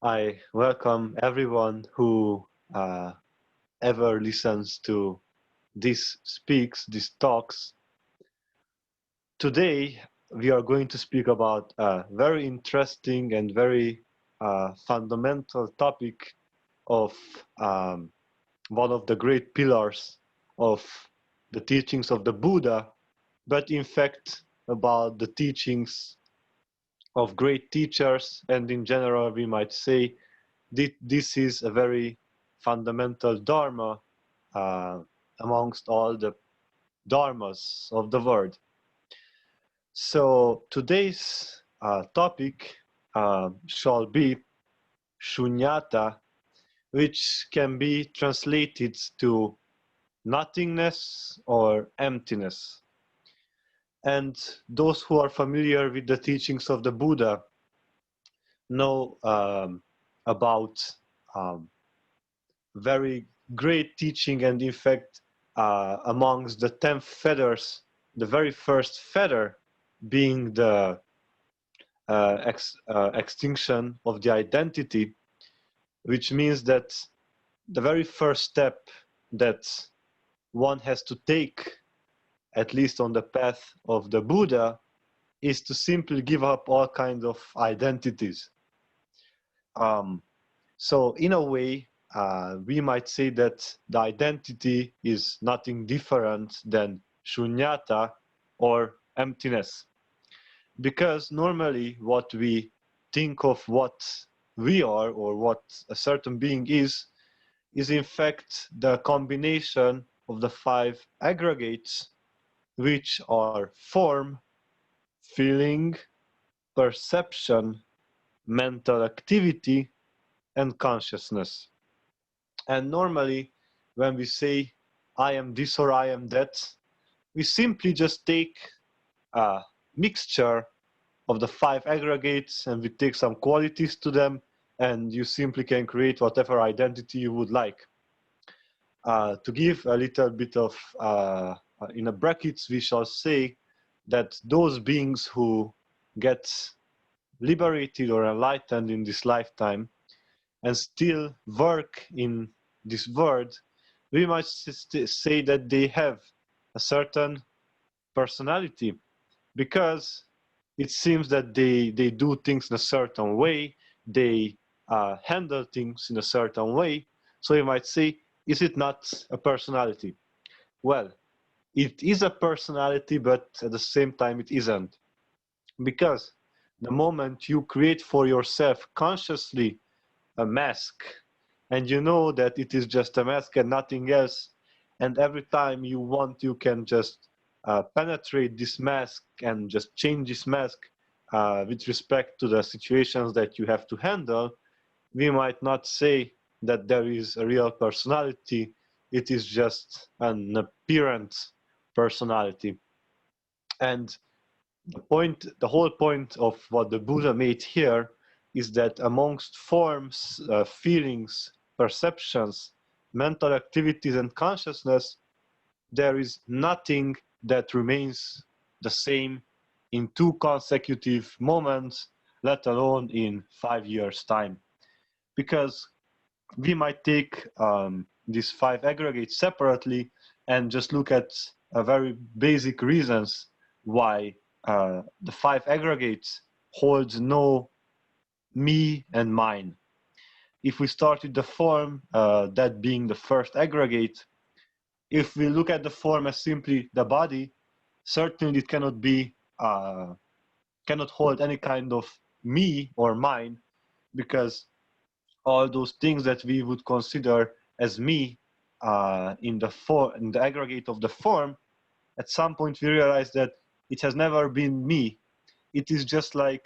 I welcome everyone who ever listens to these talks. Today, we are going to speak about a very interesting and very fundamental topic of um, one of the great pillars of the teachings of the Buddha, but in fact about the teachings of great teachers, and in general we might say this is a very fundamental dharma uh, amongst all the dharmas of the world. So today's topic shall be Sunyata, which can be translated to nothingness or emptiness. And those who are familiar with the teachings of the Buddha know about um, very great teaching, and in fact amongst the 10 feathers, the very first feather being the extinction of the identity, which means that the very first step that one has to take, at least on the path of the Buddha, is to simply give up all kinds of identities. So in a way, we might say that the identity is nothing different than shunyata or emptiness. Because normally what we think of what we are or what a certain being is in fact the combination of the 5 aggregates, which are form, feeling, perception, mental activity, and consciousness. And normally, when we say, I am this or I am that, we simply just take a mixture of the 5 aggregates and we take some qualities to them, and you simply can create whatever identity you would like. To give a little bit of, in a brackets, we shall say that those beings who get liberated or enlightened in this lifetime and still work in this world, we might say that they have a certain personality, because it seems that they do things in a certain way, they handle things in a certain way. So you might say, is it not a personality? Well, it is a personality, but at the same time it isn't. Because the moment you create for yourself consciously a mask, and you know that it is just a mask and nothing else, and every time you want, you can just penetrate this mask and just change this mask with respect to the situations that you have to handle, we might not say that there is a real personality. It is just an apparent personality. And the whole point of what the Buddha made here is that amongst forms, feelings, perceptions, mental activities, and consciousness, there is nothing that remains the same in 2 consecutive moments, let alone in 5 years' time. Because we might take these 5 aggregates separately and just look at very basic reasons why the 5 aggregates holds no me and mine. If we start with the form, that being the first aggregate, if we look at the form as simply the body, certainly it cannot be, cannot hold any kind of me or mine, because all those things that we would consider as me in the aggregate of the form, at some point we realize that it has never been me. It is just like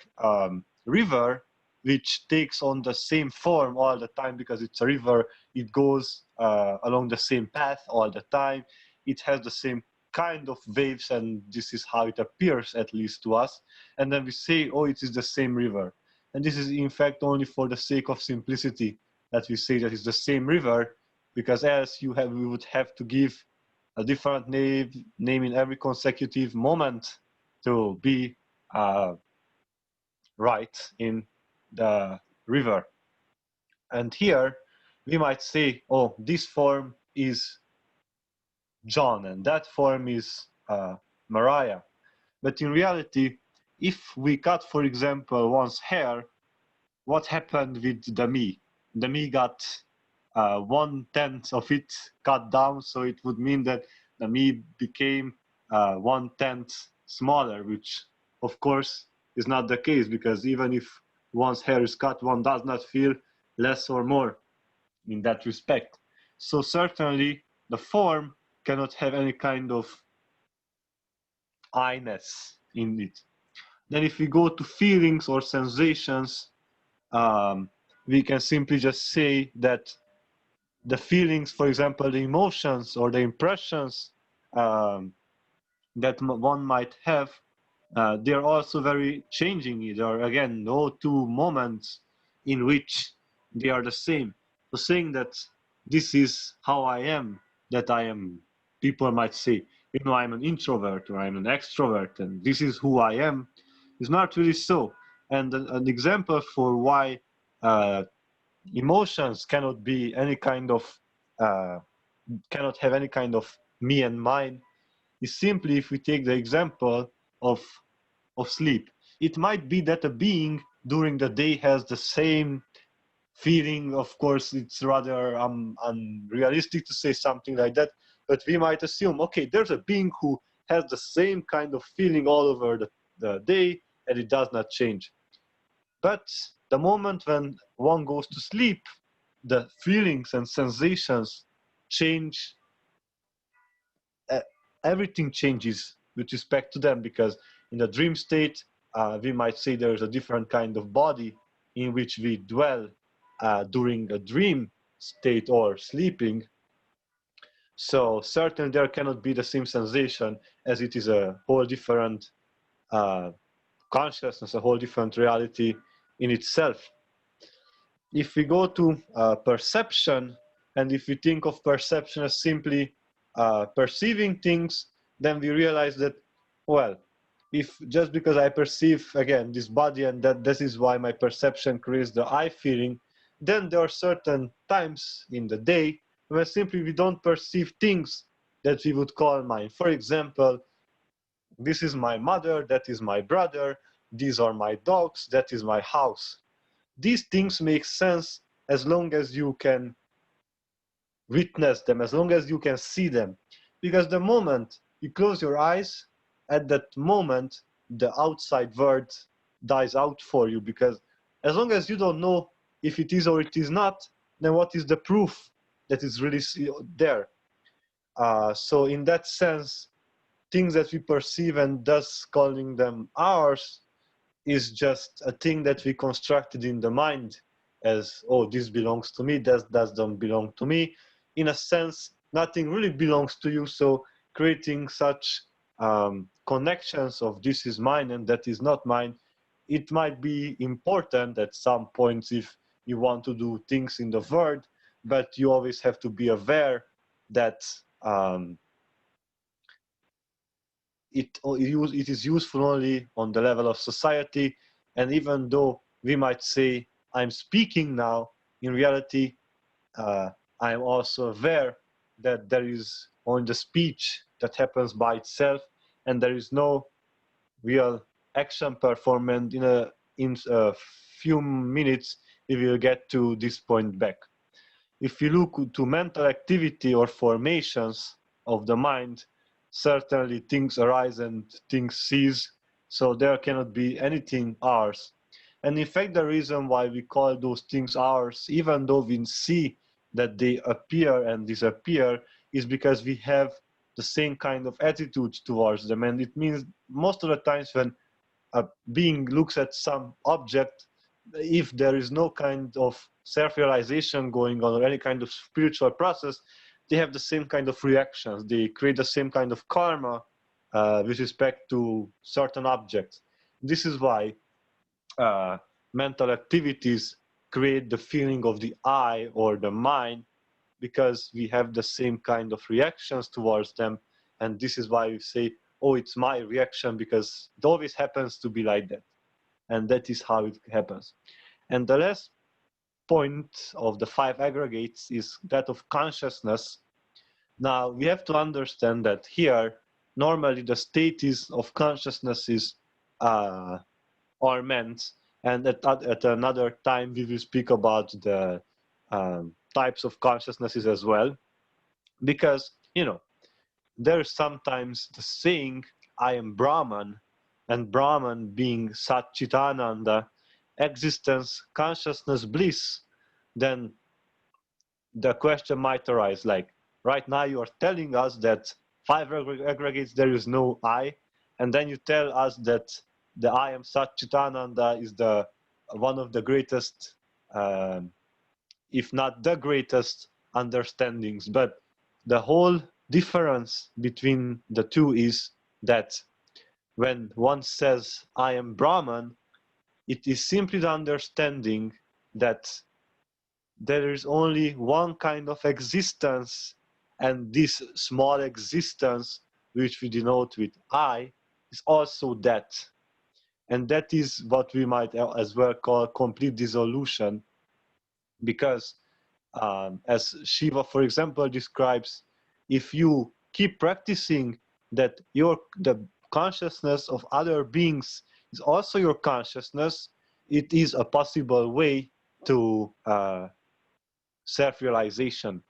river, which takes on the same form all the time because it's a river. It goes along the same path all the time. It has the same kind of waves, and this is how it appears, at least to us. And then we say, oh, it is the same river. And this is in fact only for the sake of simplicity that we say that it's the same river, because else we would have to give a different name in every consecutive moment to be right in the river. And here we might say, oh, this form is John and that form is Mariah. But in reality, if we cut, for example, one's hair, what happened with the me? The me got 1/10 of it cut down, so it would mean that the me became 1/10 smaller, which of course is not the case, because even if one's hair is cut, one does not feel less or more in that respect. So certainly the form cannot have any kind of I-ness in it. Then if we go to feelings or sensations, we can simply just say that the feelings, for example, the emotions or the impressions that one might have, they're also very changing. There are, again, no two moments in which they are the same. So saying that this is how I am, that I am, people might say, you know, I'm an introvert or I'm an extrovert and this is who I am, is not really so. And an example for why emotions cannot be any kind of, cannot have any kind of me and mine is simply if we take the example of sleep. It might be that a being during the day has the same feeling. Of course, it's rather unrealistic to say something like that, but we might assume, okay, there's a being who has the same kind of feeling all over the day and it does not change. But the moment when one goes to sleep, the feelings and sensations change. Everything changes with respect to them, because in the dream state, we might say there's a different kind of body in which we dwell during a dream state or sleeping. So certainly there cannot be the same sensation, as it is a whole different consciousness, a whole different reality in itself. If we go to perception, and if we think of perception as simply perceiving things, then we realize that, well, if just because I perceive, again, this body and that this is why my perception creates the I feeling, then there are certain times in the day when simply we don't perceive things that we would call mine. For example, this is my mother, that is my brother, these are my dogs, that is my house. These things make sense as long as you can witness them, as long as you can see them. Because the moment you close your eyes, at that moment, the outside world dies out for you. Because as long as you don't know if it is or it is not, then what is the proof that it's really there? So in that sense, things that we perceive and thus calling them ours is just a thing that we constructed in the mind as, oh, this belongs to me, that doesn't belong to me. In a sense, nothing really belongs to you, so creating such connections of this is mine and that is not mine, it might be important at some points if you want to do things in the world, but you always have to be aware that it is useful only on the level of society. And even though we might say, I'm speaking now, in reality, I'm also aware that there is only the speech that happens by itself, and there is no real action performed. In a few minutes, we will get to this point back. If you look to mental activity or formations of the mind, certainly things arise and things cease, so there cannot be anything ours. And in fact, the reason why we call those things ours, even though we see that they appear and disappear, is because we have the same kind of attitude towards them. And it means most of the times when a being looks at some object, if there is no kind of self-realization going on or any kind of spiritual process, they have the same kind of reactions. They create the same kind of karma with respect to certain objects. This is why mental activities create the feeling of the I or the mine, because we have the same kind of reactions towards them. And this is why we say, oh, it's my reaction, because it always happens to be like that. And that is how it happens. And the last point of the 5 aggregates is that of consciousness. Now we have to understand that here normally the states of consciousnesses are meant, and at another time we will speak about the types of consciousnesses as well, because there's sometimes the saying I am Brahman, and Brahman being Satchitananda, existence, consciousness, bliss. Then the question might arise, like right now you are telling us that 5 aggregates there is no I, and then you tell us that the I am Satchitananda is the one of the greatest, if not the greatest understandings. But the whole difference between the two is that when one says I am Brahman, it is simply the understanding that there is only one kind of existence, and this small existence, which we denote with I, is also that. And that is what we might as well call complete dissolution, because as Shiva, for example, describes, if you keep practicing that the consciousness of other beings is also your consciousness, it is a possible way to self-realization.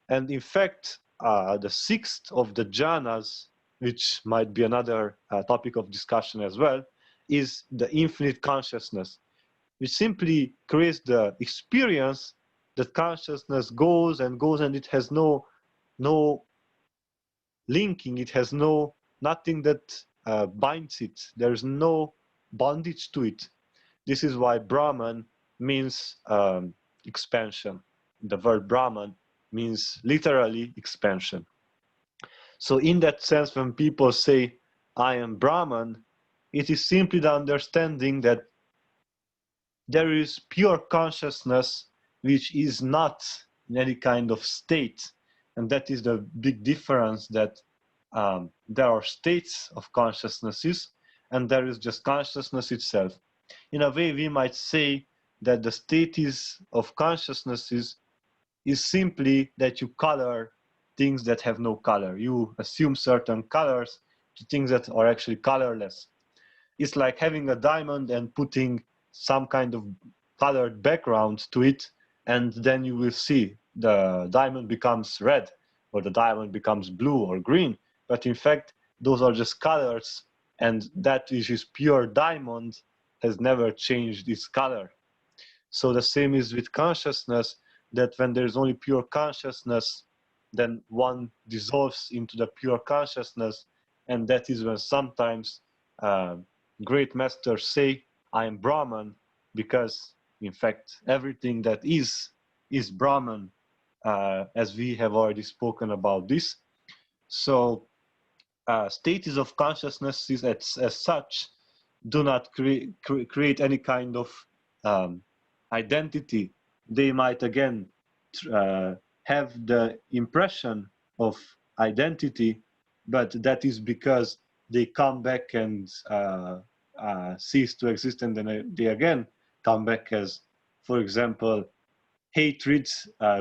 And in fact, the 6th of the jhanas, which might be another topic of discussion as well, is the infinite consciousness, which simply creates the experience that consciousness goes and goes, and it has no linking, it has nothing that binds it. There's no bondage to it. This is why Brahman means expansion. The word Brahman means literally expansion. So in that sense, when people say I am Brahman, it is simply the understanding that there is pure consciousness which is not in any kind of state. And that is the big difference, that there are states of consciousnesses and there is just consciousness itself. In a way, we might say that the states of consciousnesses is simply that you color things that have no color. You assume certain colors to things that are actually colorless. It's like having a diamond and putting some kind of colored background to it, and then you will see the diamond becomes red, or the diamond becomes blue or green. But in fact, those are just colors, and that which is pure diamond has never changed its color. So the same is with consciousness, that when there is only pure consciousness, then one dissolves into the pure consciousness, and that is when sometimes great masters say, I am Brahman, because in fact everything that is Brahman, as we have already spoken about this. So states of consciousness as such do not create any kind of identity. They might again have the impression of identity, but that is because they come back and cease to exist, and then they again come back as, for example, hatred,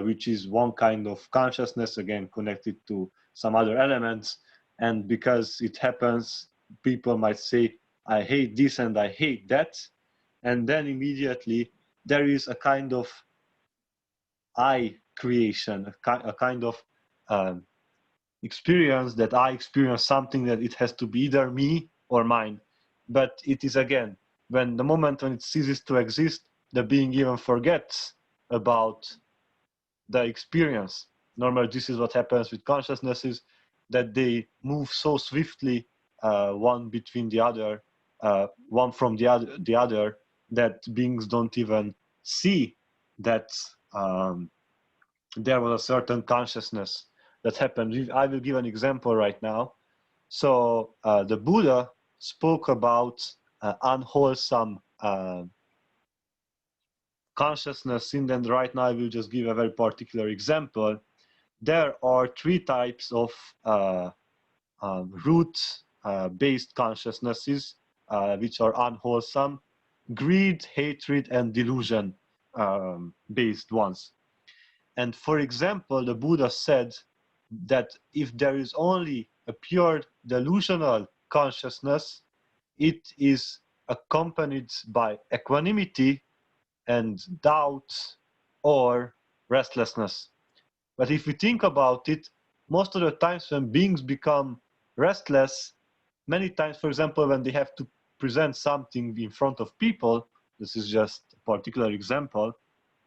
which is one kind of consciousness, again connected to some other elements. And because it happens, people might say, I hate this and I hate that. And then immediately there is a kind of I creation, a kind of experience that I experience something that it has to be either me or mine. But it is again, when the moment when it ceases to exist, the being even forgets about the experience. Normally, this is what happens with consciousnesses, that they move so swiftly, one between the other, one from the other, that beings don't even see that there was a certain consciousness that happened. I will give an example right now. So the Buddha spoke about unwholesome consciousness, and then right now I will just give a very particular example. There are 3 types of root-based consciousnesses which are unwholesome: greed, hatred, and delusion. based ones. And for example, the Buddha said that if there is only a pure delusional consciousness, it is accompanied by equanimity and doubt or restlessness. But if we think about it, most of the times when beings become restless, many times, for example, when they have to present something in front of people, this is just a particular example,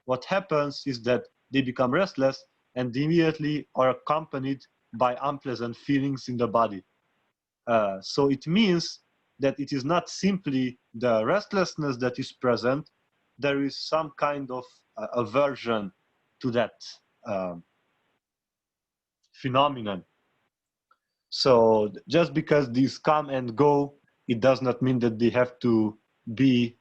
what happens is that they become restless and immediately are accompanied by unpleasant feelings in the body. So it means that it is not simply the restlessness that is present, there is some kind of aversion to that phenomenon. So just because these come and go, it does not mean that they have to be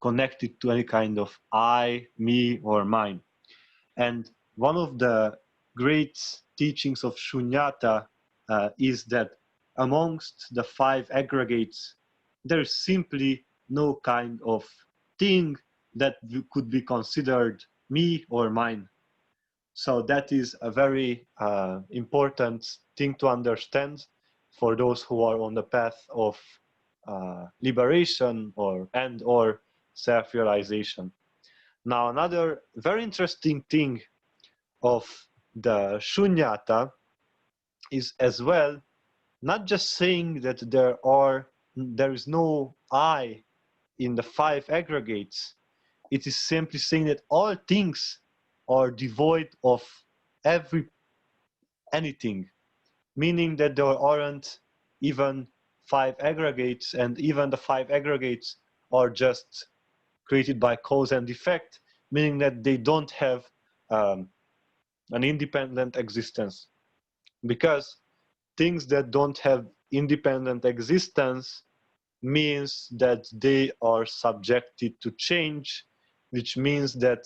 connected to any kind of I, me, or mine. And one of the great teachings of Sunyata is that amongst the five aggregates, there is simply no kind of thing that could be considered me or mine. So that is a very important thing to understand for those who are on the path of liberation or self-realization. Now, another very interesting thing of the Shunyata is as well not just saying that there is no I in the five aggregates. It is simply saying that all things are devoid of anything, meaning that there aren't even five aggregates, and even the five aggregates are just created by cause and effect, meaning that they don't have an independent existence. Because things that don't have independent existence means that they are subjected to change, which means that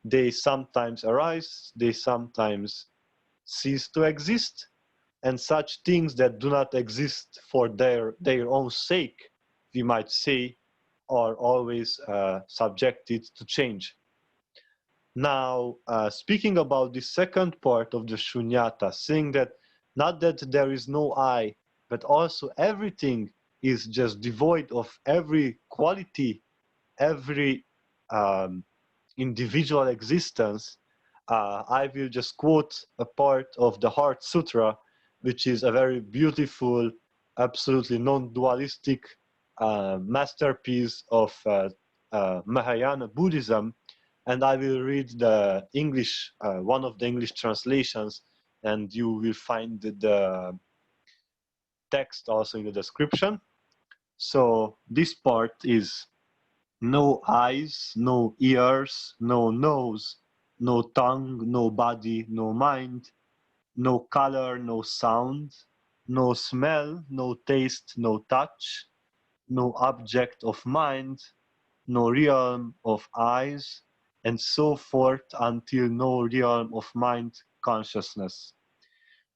they sometimes arise, they sometimes cease to exist, and such things that do not exist for their own sake, we might say, are always subjected to change. Now, speaking about the second part of the Shunyata, saying that not that there is no I, but also everything is just devoid of every quality, every individual existence, I will just quote a part of the Heart Sutra, which is a very beautiful, absolutely non-dualistic masterpiece of Mahayana Buddhism. And I will read the English, one of the English translations, and you will find the text also in the description. So this part is: no eyes, no ears, no nose, no tongue, no body, no mind, no color, no sound, no smell, no taste, no touch, no object of mind, no realm of eyes, and so forth until no realm of mind consciousness.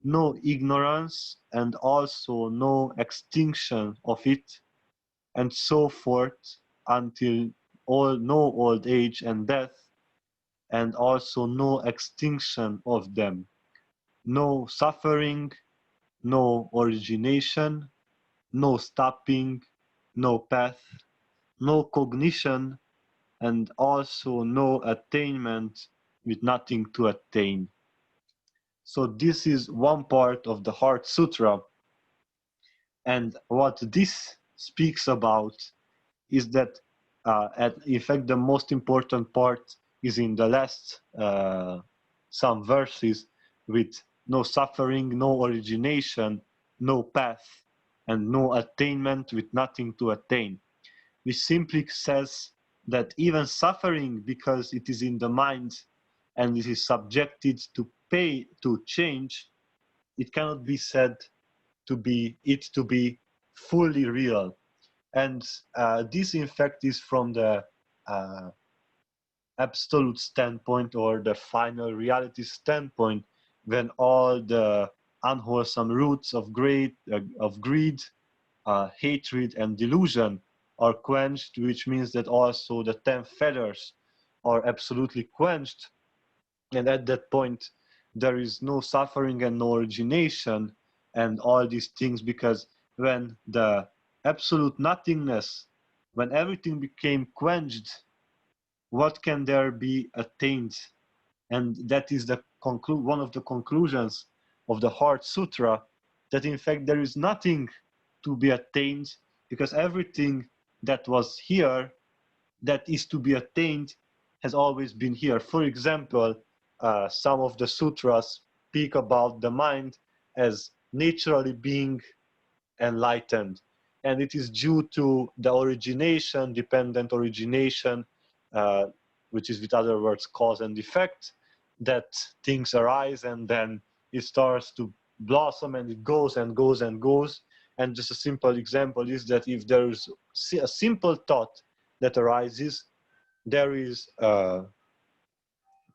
No ignorance, and also no extinction of it, and so forth until no old age and death, and also no extinction of them. No suffering, no origination, no stopping, no path, no cognition, and also no attainment with nothing to attain. So this is one part of the Heart Sutra. And what this speaks about is that, in fact, the most important part is in the last some verses, with no suffering, no origination, no path, and no attainment with nothing to attain. Which simply says that even suffering, because it is in the mind and it is subjected to change, it cannot be said to be fully real. And this, in fact, is from the absolute standpoint, or the final reality standpoint, when all the unwholesome roots of greed, hatred, and delusion are quenched, which means that also the 10 feathers are absolutely quenched. And at that point, there is no suffering and no origination and all these things, because when the absolute nothingness, when everything became quenched, what can there be attained? And that is the one of the conclusions of the Heart Sutra, that in fact there is nothing to be attained, because everything that was here, that is to be attained, has always been here. For example, some of the sutras speak about the mind as naturally being enlightened, and it is due to the origination, dependent origination, which is with other words cause and effect, that things arise, and then it starts to blossom, and it goes and goes and goes. And just a simple example is that if there is a simple thought that arises, there is a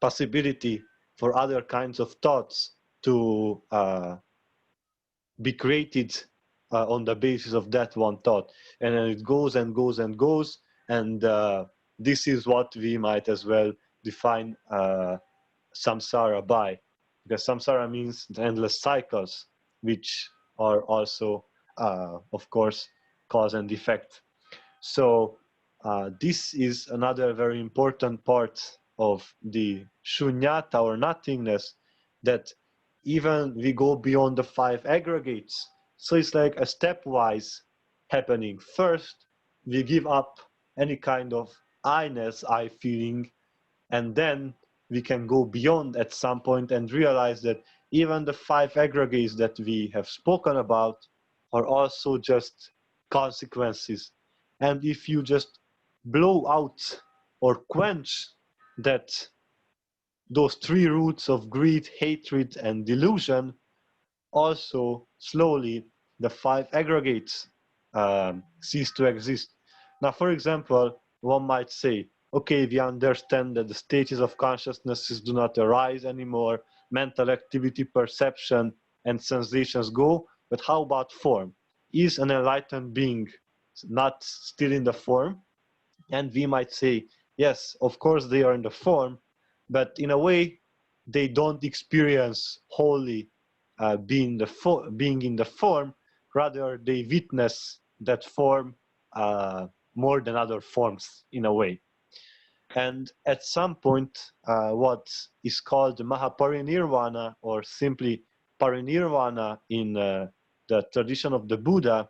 possibility for other kinds of thoughts to be created on the basis of that one thought. And then it goes and goes and goes, and this is what we might as well define samsara by, because samsara means the endless cycles, which are also, of course, cause and effect. So this is another very important part of the shunyata or nothingness, that even we go beyond the 5 aggregates. So it's like a stepwise happening. First, we give up any kind of I-ness, I feeling, and then we can go beyond at some point and realize that even the 5 aggregates that we have spoken about are also just consequences. And if you just blow out or quench those 3 roots of greed, hatred, and delusion, also slowly the 5 aggregates cease to exist. Now, for example, one might say, okay, we understand that the stages of consciousnesses do not arise anymore, mental activity, perception, and sensations go, but how about form? Is an enlightened being not still in the form? And we might say, yes, of course they are in the form, but in a way, they don't experience wholly being in the form. Rather, they witness that form more than other forms in a way. And at some point, what is called the Maha Parinirvana, or simply Parinirvana in the tradition of the Buddha,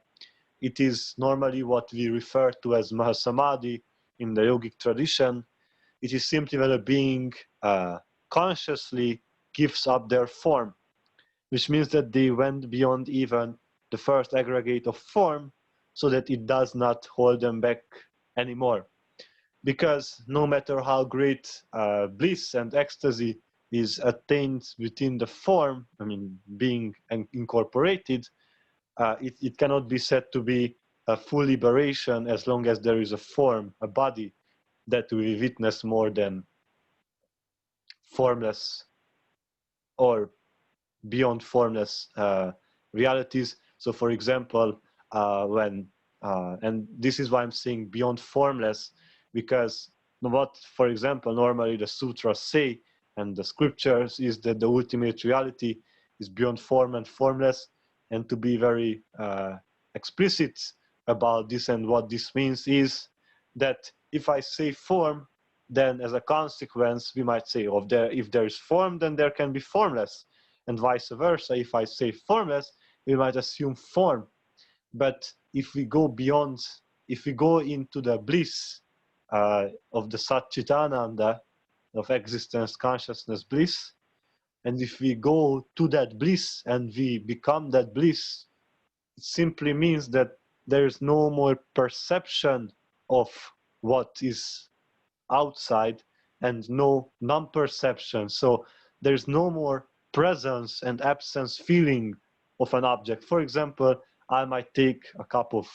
it is normally what we refer to as Mahasamadhi in the yogic tradition. It is simply when a being consciously gives up their form, which means that they went beyond even the first aggregate of form, so that it does not hold them back anymore. Because no matter how great bliss and ecstasy is attained within the form, I mean, being incorporated, it cannot be said to be a full liberation as long as there is a form, a body, that we witness more than formless or beyond formless realities. So for example, and this is why I'm saying beyond formless, because what, for example, normally the sutras say and the scriptures is that the ultimate reality is beyond form and formless. And to be very explicit about this and what this means is that if I say form, then as a consequence, we might say, oh, if there is form, then there can be formless. And vice versa, if I say formless, we might assume form. But if we go beyond, if we go into the bliss of the Satchitananda, of existence, consciousness, bliss, and if we go to that bliss and we become that bliss, it simply means that there is no more perception of what is outside and no non-perception. So there's no more presence and absence feeling of an object. For example, I might take a cup of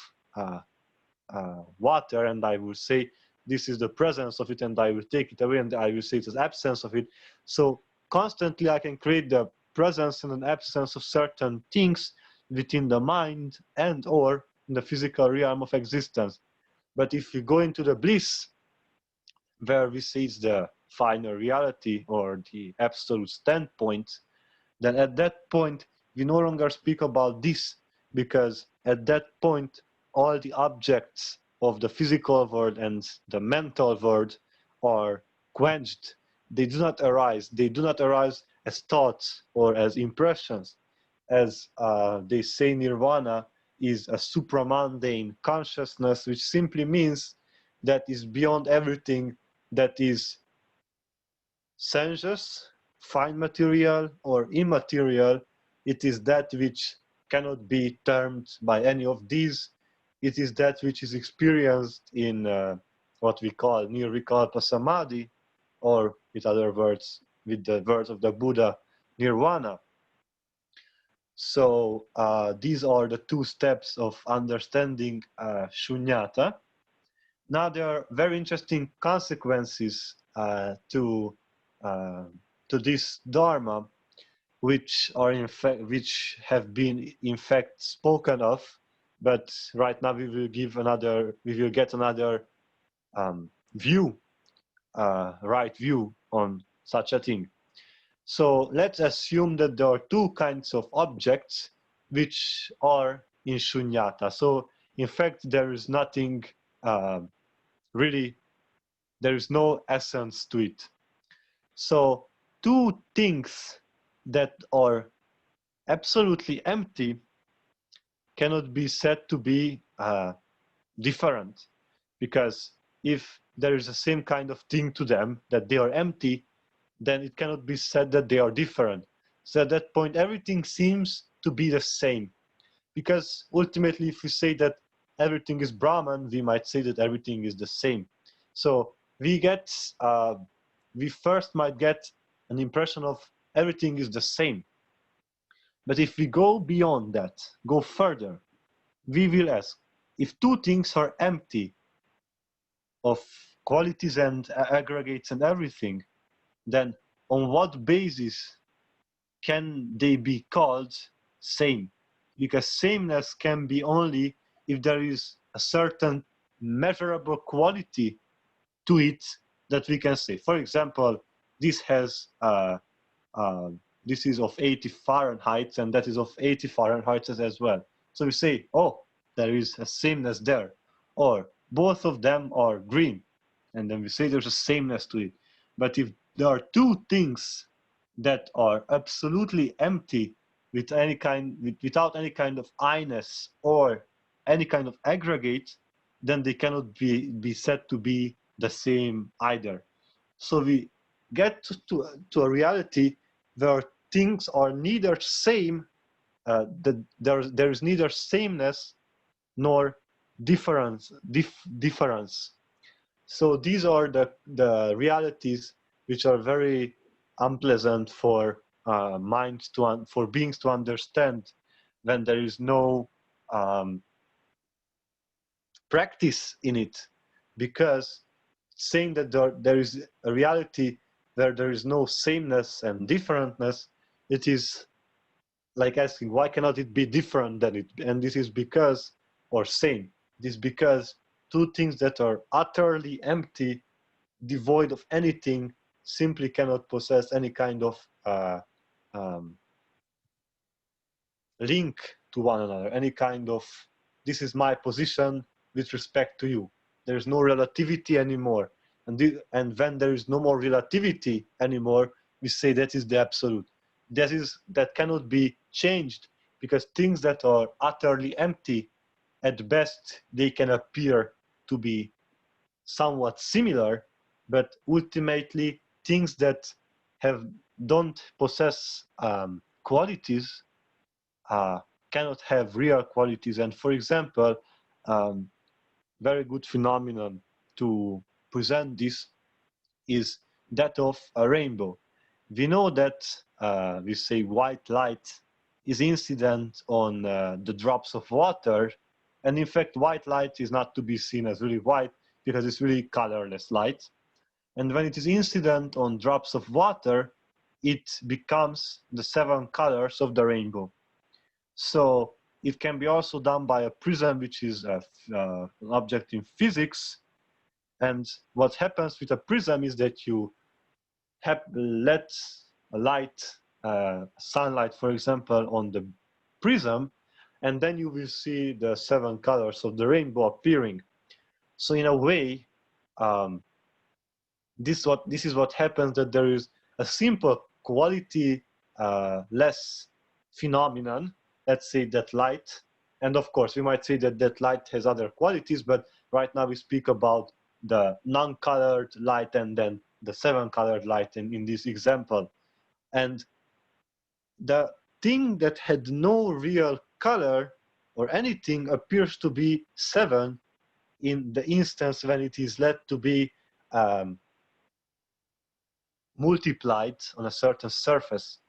water and I will say, this is the presence of it, and I will take it away and I will say it is absence of it. So constantly I can create the presence and an absence of certain things within the mind and or in the physical realm of existence. But if we go into the bliss, where we see it's the final reality or the absolute standpoint, then at that point we no longer speak about this, because at that point all the objects of the physical world and the mental world are quenched. They do not arise. They do not arise as thoughts or as impressions. As they say, Nirvana is a supramundane consciousness, which simply means that is beyond everything that is sensuous, fine material, or immaterial. It is that which cannot be termed by any of these. It is that which is experienced in what we call nirvikalpa samadhi, or with other words, with the words of the Buddha, nirvana. So these are the two steps of understanding shunyata. Now there are very interesting consequences to this dharma, which are in fact, which have been in fact spoken of, but right now we will get another view, right view on such a thing. So let's assume that there are two kinds of objects which are in shunyata. So in fact there is nothing really, there is no essence to it. So two things that are absolutely empty cannot be said to be different, because if there is the same kind of thing to them, that they are empty, then it cannot be said that they are different. So at that point everything seems to be the same, because ultimately if we say that everything is Brahman, we might say that everything is the same. So we first might get an impression of everything is the same. But if we go beyond that, go further, we will ask, if two things are empty of qualities and aggregates and everything, then on what basis can they be called same? Because sameness can be only if there is a certain measurable quality to it that we can say. For example, this has this is of 80 Fahrenheit and that is of 80 Fahrenheit as well. So we say, oh, there is a sameness there. Or both of them are green, and then we say there's a sameness to it. But if there are two things that are absolutely empty with any kind, without any kind of I-ness or any kind of aggregate, then they cannot be said to be the same either. So we get to a reality where things are neither same, there is neither sameness nor difference. So these are the realities which are very unpleasant for minds for beings to understand when there is no practice in it, because saying that there is a reality where there is no sameness and differentness, it is like asking, why cannot it be different than it? And this is because, or same, this is because two things that are utterly empty, devoid of anything, simply cannot possess any kind of link to one another, any kind of, this is my position with respect to you. There is no relativity anymore. And when there is no more relativity anymore, we say that is the absolute. That cannot be changed, because things that are utterly empty, at best they can appear to be somewhat similar, but ultimately things that don't possess qualities cannot have real qualities. And for example, very good phenomenon to present this is that of a rainbow. We know that we say white light is incident on the drops of water, and in fact white light is not to be seen as really white, because it's really colorless light. And when it is incident on drops of water, it becomes the 7 colors of the rainbow. So it can be also done by a prism, which is an object in physics. And what happens with a prism is that you let a light, sunlight, for example, on the prism, and then you will see the 7 colors of the rainbow appearing. So in a way, this is what happens, that there is a simple quality less phenomenon, let's say that light, and of course we might say that that light has other qualities, but right now we speak about the non-colored light and then the 7-colored light in this example. And the thing that had no real color or anything appears to be 7 in the instance when it is let to be multiplied on a certain surface.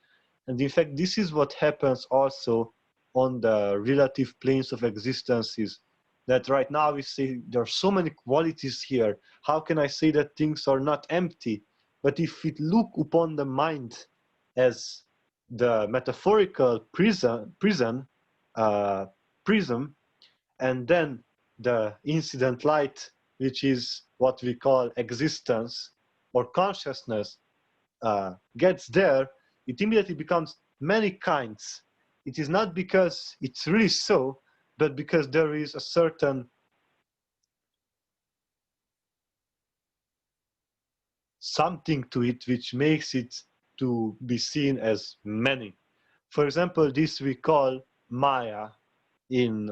And in fact, this is what happens also on the relative planes of existences, that right now we say there are so many qualities here. How can I say that things are not empty? But if we look upon the mind as the metaphorical prism, and then the incident light, which is what we call existence or consciousness, gets there, it immediately becomes many kinds. It is not because it's really so, but because there is a certain something to it which makes it to be seen as many. For example, this we call Maya in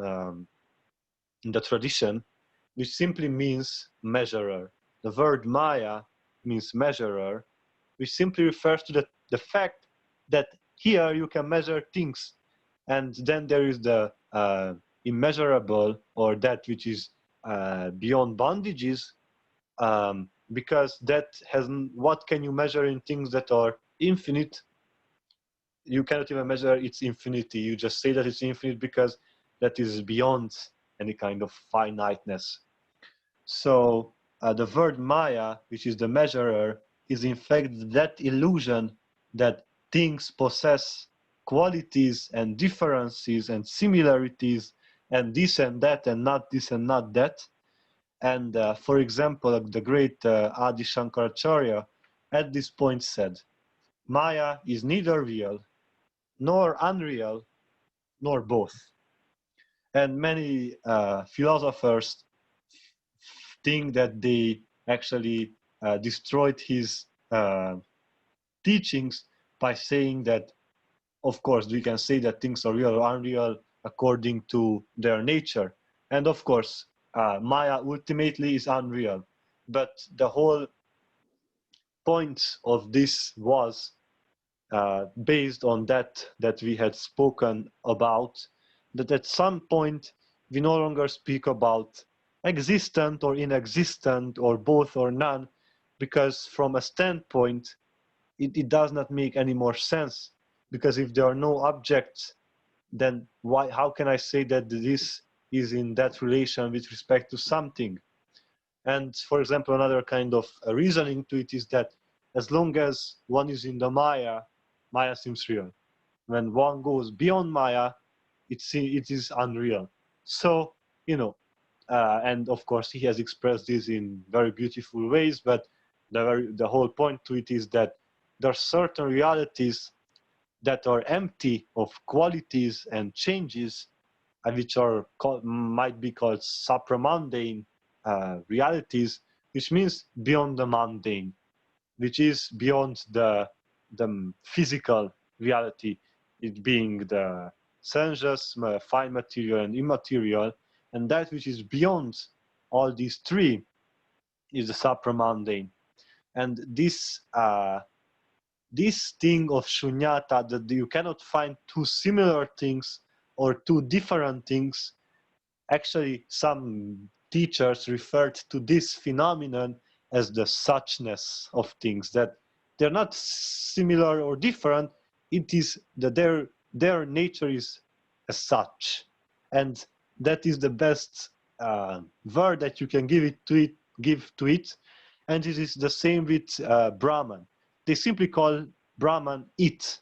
the tradition, which simply means measurer. The word Maya means measurer, which simply refers to the fact that here you can measure things. And then there is the immeasurable, or that which is beyond bondages, because that has, what can you measure in things that are infinite? You cannot even measure its infinity. You just say that it's infinite because that is beyond any kind of finiteness. So the word Maya, which is the measurer, is in fact that illusion that things possess qualities and differences and similarities and this and that and not this and not that. And for example, the great Adi Shankaracharya at this point said, Maya is neither real nor unreal nor both. And many philosophers think that they actually destroyed his teachings by saying that, of course, we can say that things are real or unreal according to their nature. And of course, Maya ultimately is unreal. But the whole point of this was based on that we had spoken about, that at some point we no longer speak about existent or inexistent or both or none, because from a standpoint it does not make any more sense, because if there are no objects, then how can I say that this is in that relation with respect to something? And for example, another kind of reasoning to it is that as long as one is in the Maya, Maya seems real. When one goes beyond Maya, it is unreal. So, and of course he has expressed this in very beautiful ways, but the whole point to it is that there are certain realities that are empty of qualities and changes, and which are might be called supramundane realities, which means beyond the mundane, which is beyond the physical reality, it being the sensuous, fine material and immaterial, and that which is beyond all these three is the supramundane. And this this thing of Sunyata, that you cannot find two similar things or two different things, actually some teachers referred to this phenomenon as the suchness of things, that they're not similar or different, it is that their nature is as such. And that is the best word that you can give to it. And it is the same with Brahman. They simply call Brahman it,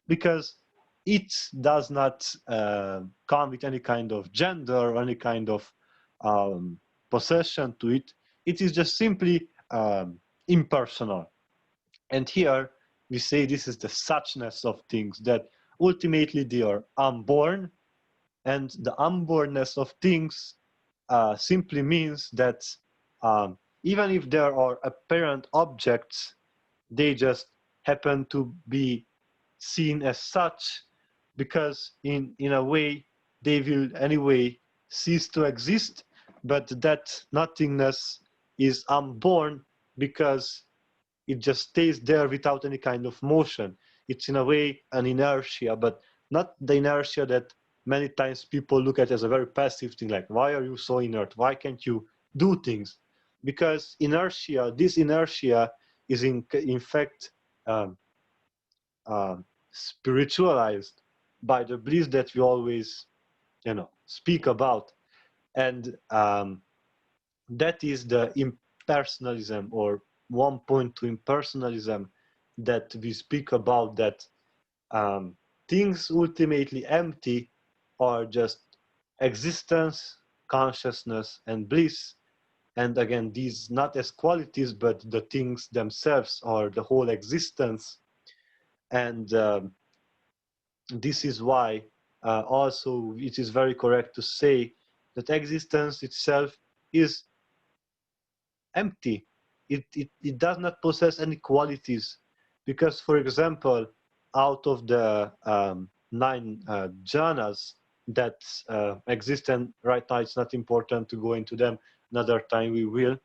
because it does not come with any kind of gender or any kind of possession to it. It is just simply impersonal. And here we say this is the suchness of things, that ultimately they are unborn, and the unbornness of things simply means that even if there are apparent objects, they just happen to be seen as such, because in a way they will anyway cease to exist, but that nothingness is unborn because it just stays there without any kind of motion. It's in a way an inertia, but not the inertia that many times people look at as a very passive thing, like, why are you so inert? Why can't you do things? Because inertia, this inertia is in fact um, spiritualized by the bliss that we always, speak about. And that is the impersonalism, or one point to impersonalism that we speak about, that things ultimately empty are just existence, consciousness, and bliss. And again, these not as qualities, but the things themselves are the whole existence. And this is why also it is very correct to say that existence itself is empty. It does not possess any qualities, because, for example, out of the nine jhanas that exist, and right now it's not important to go into them, another time we will,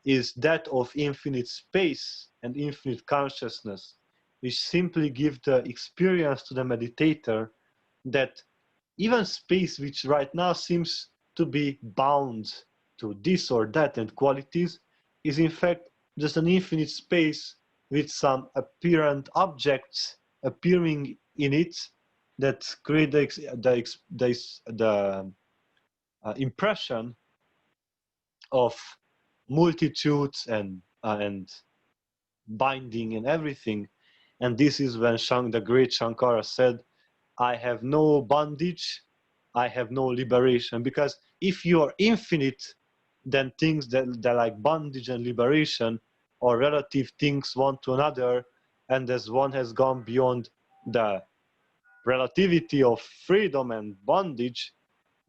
is that of infinite space and infinite consciousness, which simply give the experience to the meditator that even space, which right now seems to be bound to this or that and qualities, is in fact just an infinite space with some apparent objects appearing in it that create the impression of multitudes and binding and everything. And this is when the great Shankara said, I have no bondage, I have no liberation. Because if you are infinite, then things that like bondage and liberation are relative things one to another, and as one has gone beyond the relativity of freedom and bondage,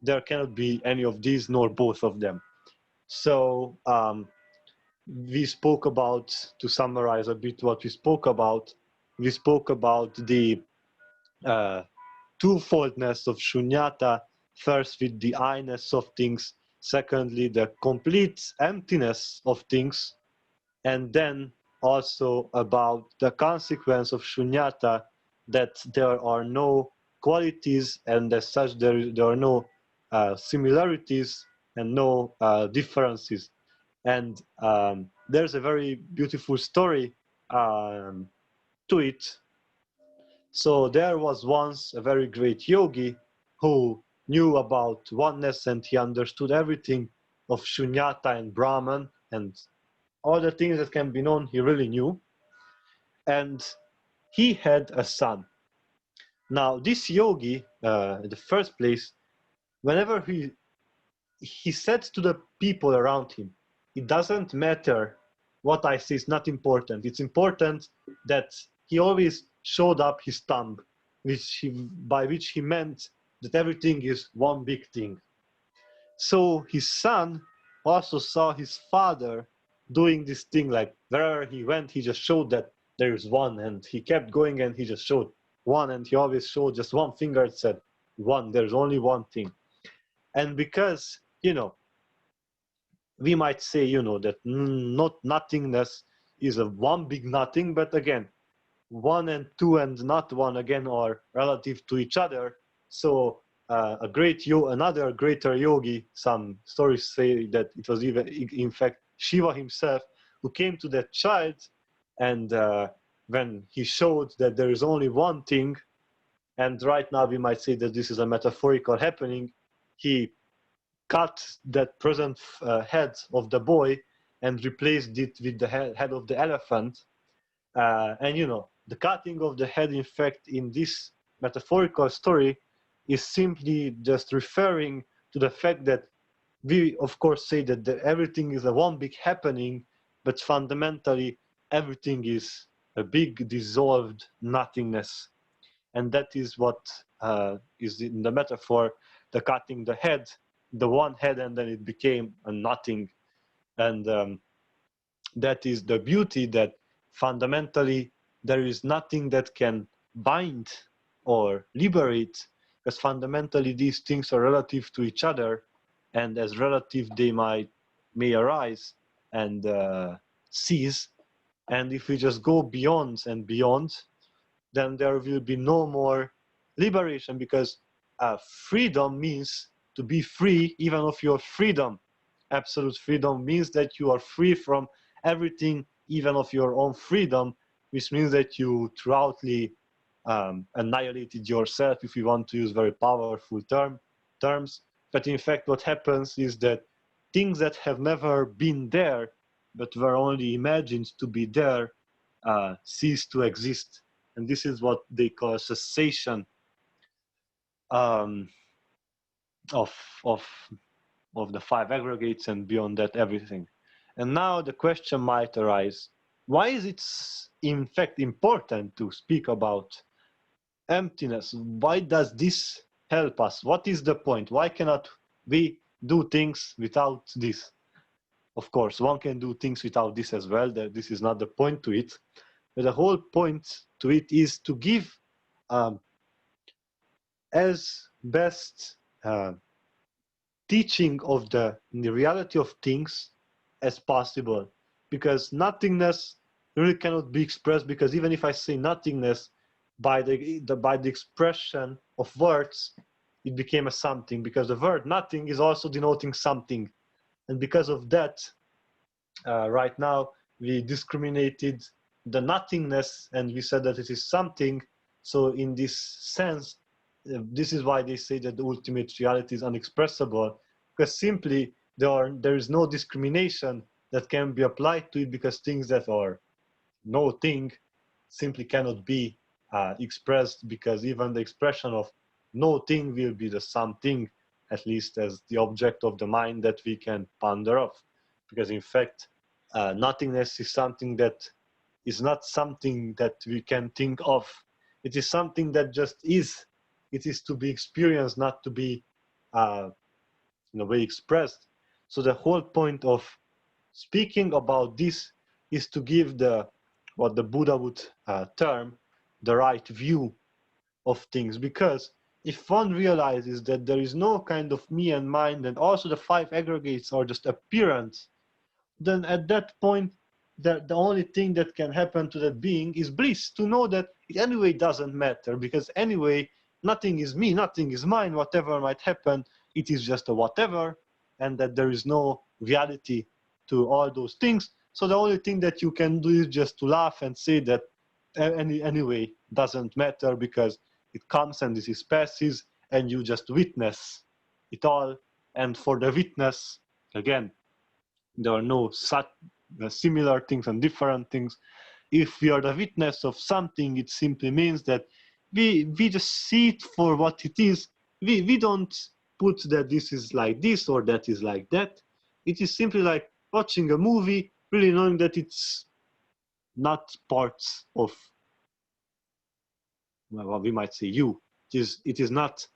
there cannot be any of these nor both of them. So we spoke about, to summarize a bit what we spoke about the twofoldness of Sunyata, first with the I-ness of things, secondly the complete emptiness of things, and then also about the consequence of Sunyata, that there are no qualities, and as such there are no similarities and no differences. And there's a very beautiful story to it. So there was once a very great yogi who knew about oneness, and he understood everything of Shunyata and Brahman and all the things that can be known, he really knew. And he had a son. Now this yogi, in the first place, whenever he said to the people around him, it doesn't matter what I say, it's not important. It's important that he always showed up his thumb, by which he meant that everything is one big thing. So his son also saw his father doing this thing, like wherever he went, he just showed that there is one, and he kept going and he just showed one, and he always showed just one finger and said, one, there's only one thing. And because, we might say, that not nothingness is a one big nothing, but again, one and two and not one again are relative to each other. So another greater yogi, some stories say that it was even, in fact, Shiva himself, who came to that child, and when he showed that there is only one thing, and right now we might say that this is a metaphorical happening, he cut that present head of the boy and replaced it with the head of the elephant. And the cutting of the head, in fact, in this metaphorical story is simply just referring to the fact that we, of course, say that everything is a one big happening, but fundamentally everything is a big dissolved nothingness. And that is what is in the metaphor, the cutting the head, the one head, and then it became a nothing. And that is the beauty, that fundamentally there is nothing that can bind or liberate, because fundamentally these things are relative to each other, and as relative they may arise and cease. And if we just go beyond and beyond, then there will be no more liberation, because freedom means to be free even of your freedom. Absolute freedom means that you are free from everything, even of your own freedom, which means that you thoroughly annihilated yourself, if you want to use very powerful terms. But in fact, what happens is that things that have never been there, but were only imagined to be there, cease to exist. And this is what they call cessation um, of, of, of the five aggregates, and beyond that, everything. And now the question might arise, why is it in fact important to speak about emptiness? Why does this help us? What is the point? Why cannot we do things without this? Of course, one can do things without this as well. That this is not the point to it. But the whole point to it is to give as best teaching of the reality of things as possible, because nothingness really cannot be expressed, because even if I say nothingness by the expression of words, it became a something, because the word nothing is also denoting something. And because of that, right now we discriminated the nothingness and we said that it is something. So in this sense, this is why they say that the ultimate reality is unexpressible, because simply there is no discrimination that can be applied to it, because things that are no thing simply cannot be expressed, because even the expression of no thing will be the something, at least as the object of the mind that we can ponder of. Because in fact, nothingness is something that is not something that we can think of. It is something that just is. It is to be experienced, not to be in a way expressed. So the whole point of speaking about this is to give what the Buddha would term the right view of things. Because if one realizes that there is no kind of me and mind, and also the five aggregates are just appearance, then at that point, the only thing that can happen to that being is bliss, to know that it anyway doesn't matter, because anyway, nothing is me, nothing is mine, whatever might happen, it is just a whatever, and that there is no reality to all those things. So the only thing that you can do is just to laugh and say that anyway doesn't matter, because it comes and this is passes, and you just witness it all. And for the witness, again, there are no such similar things and different things. If we are the witness of something, it simply means that we just see it for what it is. We don't put that this is like this or that is like that. It is simply like watching a movie, really knowing that it's not parts of, well, we might say you. It is not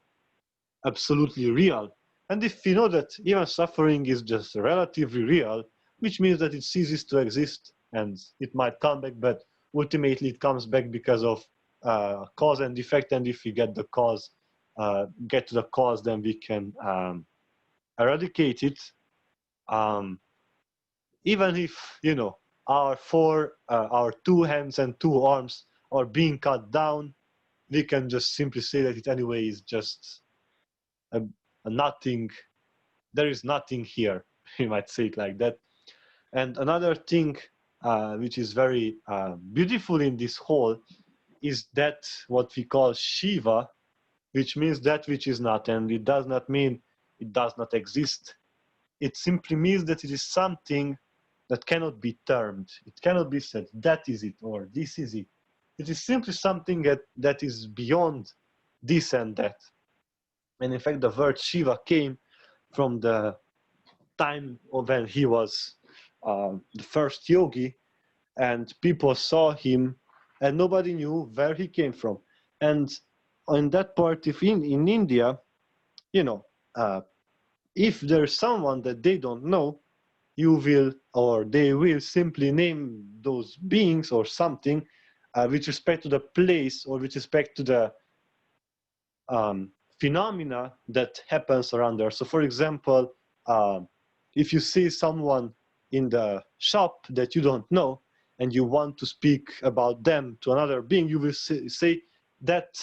absolutely real. And if we know that even suffering is just relatively real, which means that it ceases to exist, and it might come back, but ultimately it comes back because of cause and effect. And if we get the cause, get to the cause, then we can eradicate it. Even if, you know, our two hands and two arms are being cut down, we can just simply say that it anyway is just a nothing. There is nothing here. You might say it like that. And another thing which is very beautiful in this whole is that what we call Shiva, which means that which is not. And it does not mean it does not exist. It simply means that it is something that cannot be termed. It cannot be said, that is it, or this is it. It is simply something that is beyond this and that. And in fact, the word Shiva came from the time of when he was the first yogi, and people saw him and nobody knew where he came from. And on that part, if in India, you know, if there's someone that they don't know, you will, or they will simply name those beings or something with respect to the place or with respect to the phenomena that happens around there. So for example, if you see someone in the shop that you don't know and you want to speak about them to another being, you will say that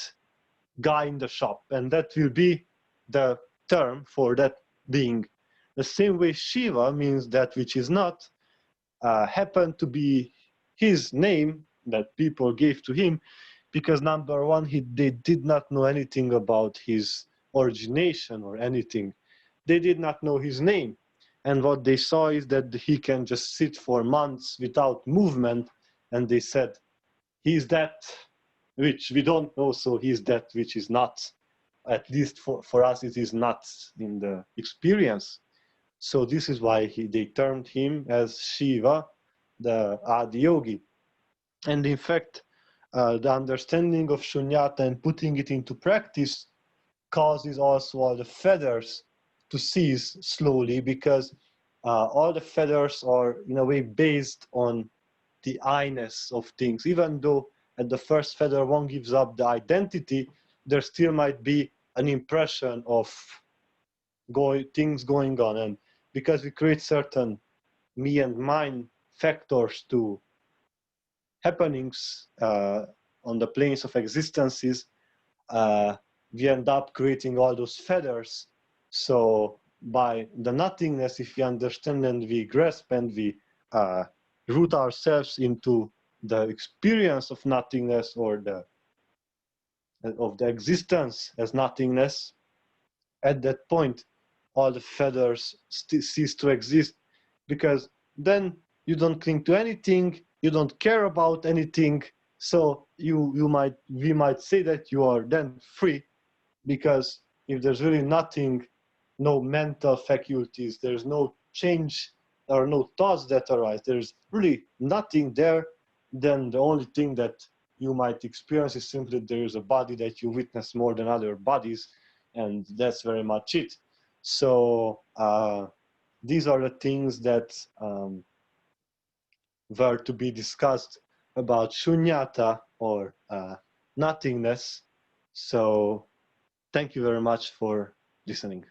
guy in the shop, and that will be the term for that being. The same way Shiva means that which is not, happened to be his name that people gave to him, because number one, they did not know anything about his origination or anything. They did not know his name. And what they saw is that he can just sit for months without movement, and they said, he's that which we don't know, so he's that which is not. At least for us, it is not in the experience. So this is why they termed him as Shiva, the Adiyogi. And in fact, the understanding of Sunyata and putting it into practice causes also all the feathers to cease slowly, because all the feathers are in a way based on the I-ness of things. Even though at the first feather one gives up the identity, there still might be an impression of things going on. And because we create certain me and mine factors to happenings on the planes of existences, we end up creating all those feathers. So by the nothingness, if we understand and we grasp and we root ourselves into the experience of nothingness, or of the existence as nothingness, at that point all the feathers cease to exist, because then you don't cling to anything, you don't care about anything. So we might say that you are then free, because if there's really nothing, no mental faculties, there's no change or no thoughts that arise, there's really nothing there, then the only thing that you might experience is simply there is a body that you witness more than other bodies, and that's very much it. So these are the things that were to be discussed about Sunyata, or nothingness. So thank you very much for listening.